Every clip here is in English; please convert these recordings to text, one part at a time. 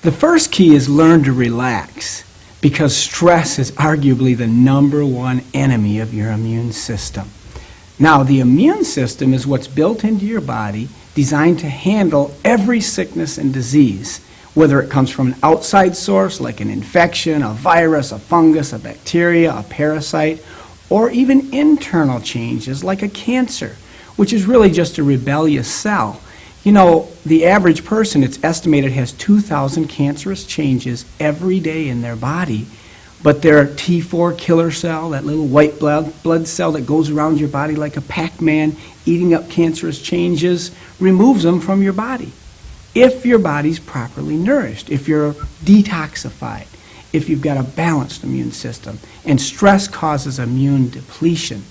The first key is learn to relax, because stress is arguably the #1 enemy of your immune system. Now, the immune system is what's built into your body, designed to handle every sickness and disease, whether it comes from an outside source like an infection, a virus, a fungus, a bacteria, a parasite, or even internal changes like a cancer, which is really just a rebellious cell. You know, the average person, it's estimated, has 2,000 cancerous changes every day in their body, but their T4 killer cell, that little white blood cell that goes around your body like a Pac-Man, eating up cancerous changes, removes them from your body. If your body's properly nourished, if you're detoxified, if you've got a balanced immune system, and stress causes immune depletion.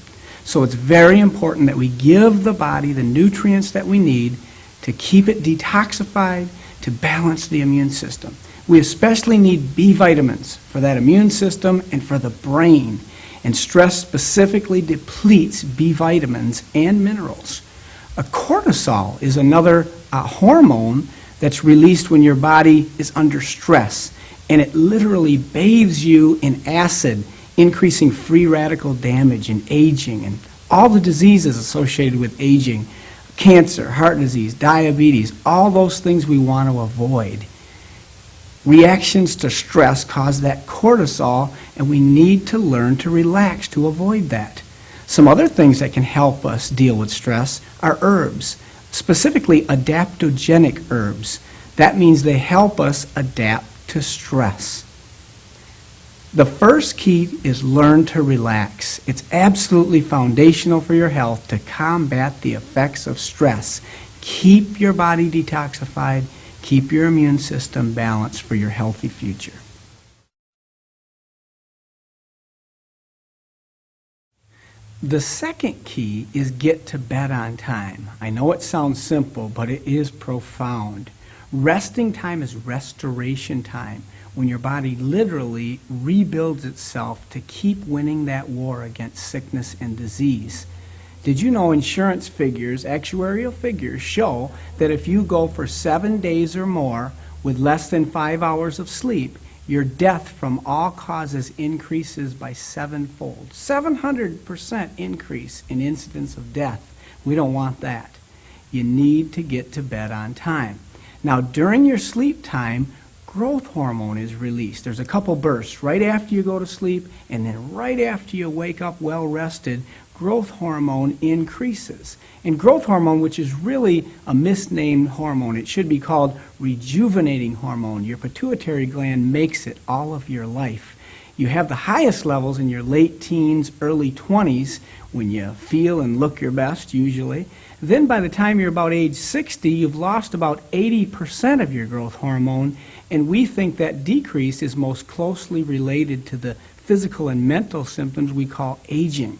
So it's very important that we give the body the nutrients that we need to keep it detoxified, to balance the immune system. We especially need B vitamins for that immune system and for the brain. And stress specifically depletes B vitamins and minerals. Cortisol is another hormone that's released when your body is under stress. And it literally bathes you in acid, increasing free radical damage and aging and all the diseases associated with aging. Cancer, heart disease, diabetes, all those things we want to avoid. Reactions to stress cause that cortisol, and we need to learn to relax to avoid that. Some other things that can help us deal with stress are herbs, specifically adaptogenic herbs. That means they help us adapt to stress. The first key is learn to relax. It's absolutely foundational for your health to combat the effects of stress. Keep your body detoxified, keep your immune system balanced for your healthy future. The second key is get to bed on time. I know it sounds simple, but it is profound. Resting time is restoration time, when your body literally rebuilds itself to keep winning that war against sickness and disease. Did you know insurance figures, actuarial figures, show that if you go for 7 days or more with less than 5 hours of sleep, your death from all causes increases by 7-fold. 700% increase in incidence of death. We don't want that. You need to get to bed on time. Now, during your sleep time, growth hormone is released. There's a couple bursts right after you go to sleep, and then right after you wake up well rested, growth hormone increases. And growth hormone, which is really a misnamed hormone, it should be called rejuvenating hormone. Your pituitary gland makes it all of your life. You have the highest levels in your late teens, early 20s, when you feel and look your best, usually. Then by the time you're about age 60, you've lost about 80% of your growth hormone, and we think that decrease is most closely related to the physical and mental symptoms we call aging.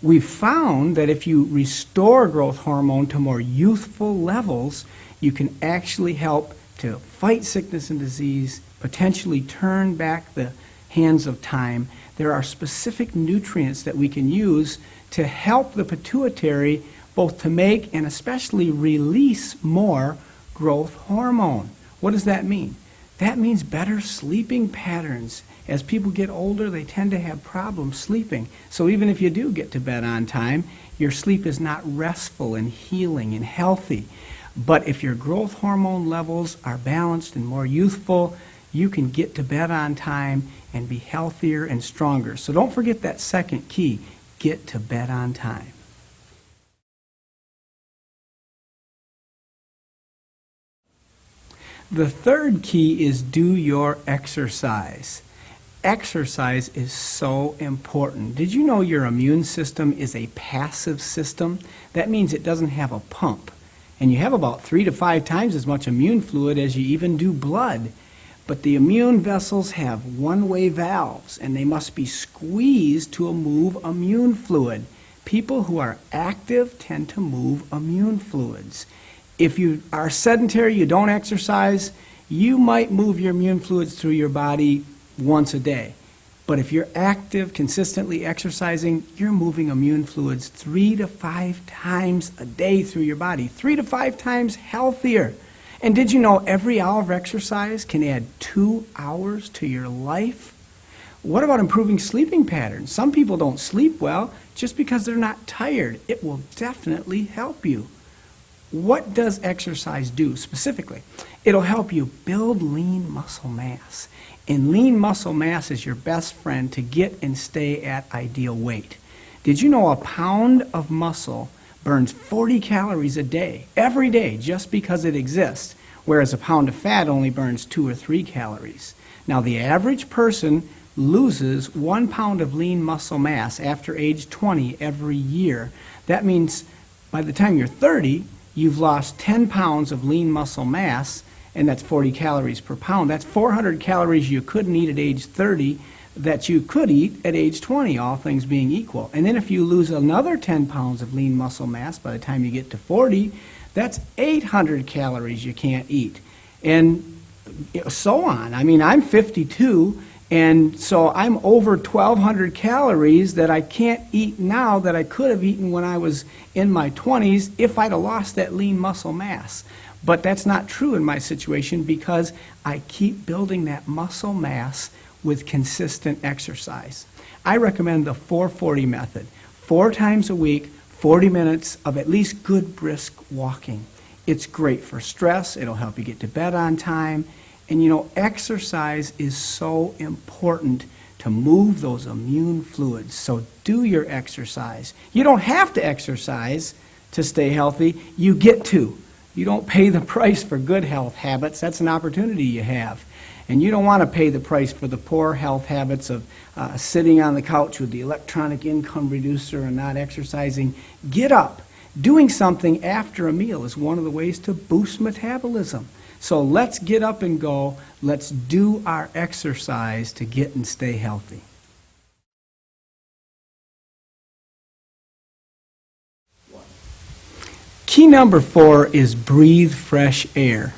We've found that if you restore growth hormone to more youthful levels, you can actually help to fight sickness and disease, potentially turn back the hands of time. There are specific nutrients that we can use to help the pituitary both to make and especially release more growth hormone. What does that mean? That means better sleeping patterns. As people get older, they tend to have problems sleeping. So even if you do get to bed on time, your sleep is not restful and healing and healthy. But if your growth hormone levels are balanced and more youthful, you can get to bed on time and be healthier and stronger. So don't forget that second key, get to bed on time. The third key is do your exercise. Exercise is so important. Did you know your immune system is a passive system? That means it doesn't have a pump. And you have about 3 to 5 times as much immune fluid as you even do blood. But the immune vessels have one-way valves, and they must be squeezed to move immune fluid. People who are active tend to move immune fluids. If you are sedentary, you don't exercise, you might move your immune fluids through your body once a day. But if you're active, consistently exercising, you're moving immune fluids 3 to 5 times a day through your body. 3 to 5 times healthier. And did you know every hour of exercise can add 2 hours to your life? What about improving sleeping patterns? Some people don't sleep well just because they're not tired. It will definitely help you. What does exercise do specifically? It'll help you build lean muscle mass. And lean muscle mass is your best friend to get and stay at ideal weight. Did you know a pound of muscle burns 40 calories a day, every day, just because it exists, whereas a pound of fat only burns 2 or 3 calories. Now, the average person loses 1 pound of lean muscle mass after age 20 every year. That means by the time you're 30, you've lost 10 pounds of lean muscle mass, and that's 40 calories per pound. That's 400 calories you couldn't eat at age 30 that you could eat at age 20, all things being equal. And then if you lose another 10 pounds of lean muscle mass by the time you get to 40, that's 800 calories you can't eat. And so on. I mean, I'm 52, and so I'm over 1,200 calories that I can't eat now that I could have eaten when I was in my 20s if I'd have lost that lean muscle mass. But that's not true in my situation because I keep building that muscle mass with consistent exercise. I recommend the 4-40 method. 4 times a week, 40 minutes of at least good brisk walking. It's great for stress. It'll help you get to bed on time. And you know, exercise is so important to move those immune fluids. So do your exercise. You don't have to exercise to stay healthy. You get to. You don't pay the price for good health habits. That's an opportunity you have. And you don't want to pay the price for the poor health habits of sitting on the couch with the electronic income reducer and not exercising. Get up. Doing something after a meal is one of the ways to boost metabolism. So let's get up and go. Let's do our exercise to get and stay healthy. Key number 4 is breathe fresh air.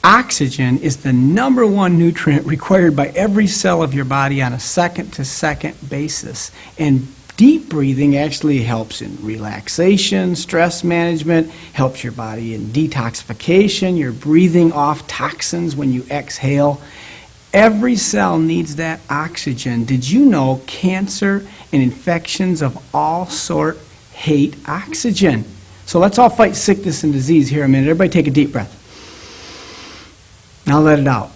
Oxygen is the #1 nutrient required by every cell of your body on a second-to-second basis. And deep breathing actually helps in relaxation, stress management, helps your body in detoxification. You're breathing off toxins when you exhale. Every cell needs that oxygen. Did you know cancer and infections of all sorts hate oxygen? So let's all fight sickness and disease here a minute. Everybody take a deep breath. Now let it out.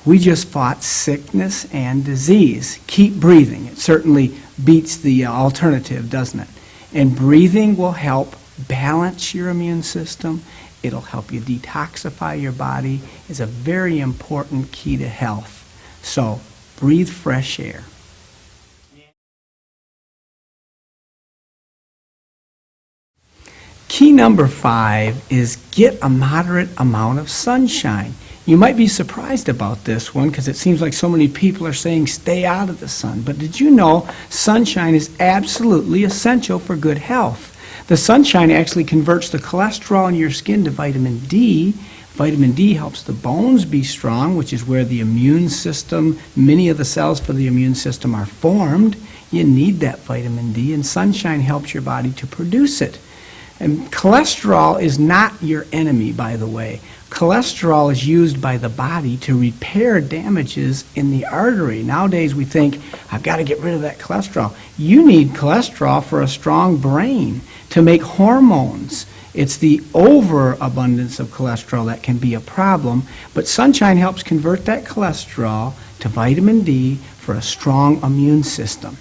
We just fought sickness and disease. Keep breathing. It certainly beats the alternative, doesn't it? And breathing will help balance your immune system. It'll help you detoxify your body. It's a very important key to health. So breathe fresh air. Key number 5 is get a moderate amount of sunshine. You might be surprised about this one because it seems like so many people are saying stay out of the sun. But did you know sunshine is absolutely essential for good health? The sunshine actually converts the cholesterol in your skin to vitamin D. Vitamin D helps the bones be strong, which is where the immune system, many of the cells for the immune system are formed. You need that vitamin D, and sunshine helps your body to produce it. And cholesterol is not your enemy, by the way. Cholesterol is used by the body to repair damages in the artery. Nowadays we think, I've got to get rid of that cholesterol. You need cholesterol for a strong brain, to make hormones. It's the overabundance of cholesterol that can be a problem, but sunshine helps convert that cholesterol to vitamin D for a strong immune system.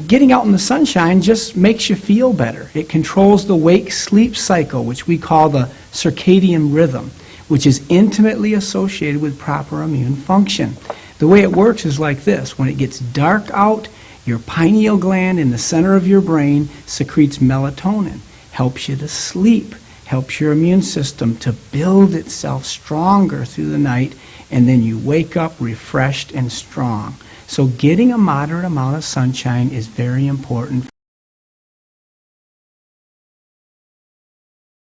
Getting out in the sunshine just makes you feel better. It controls the wake-sleep cycle, which we call the circadian rhythm, which is intimately associated with proper immune function. The way it works is like this. When it gets dark out, your pineal gland in the center of your brain secretes melatonin, helps you to sleep, helps your immune system to build itself stronger through the night, and then you wake up refreshed and strong. So getting a moderate amount of sunshine is very important.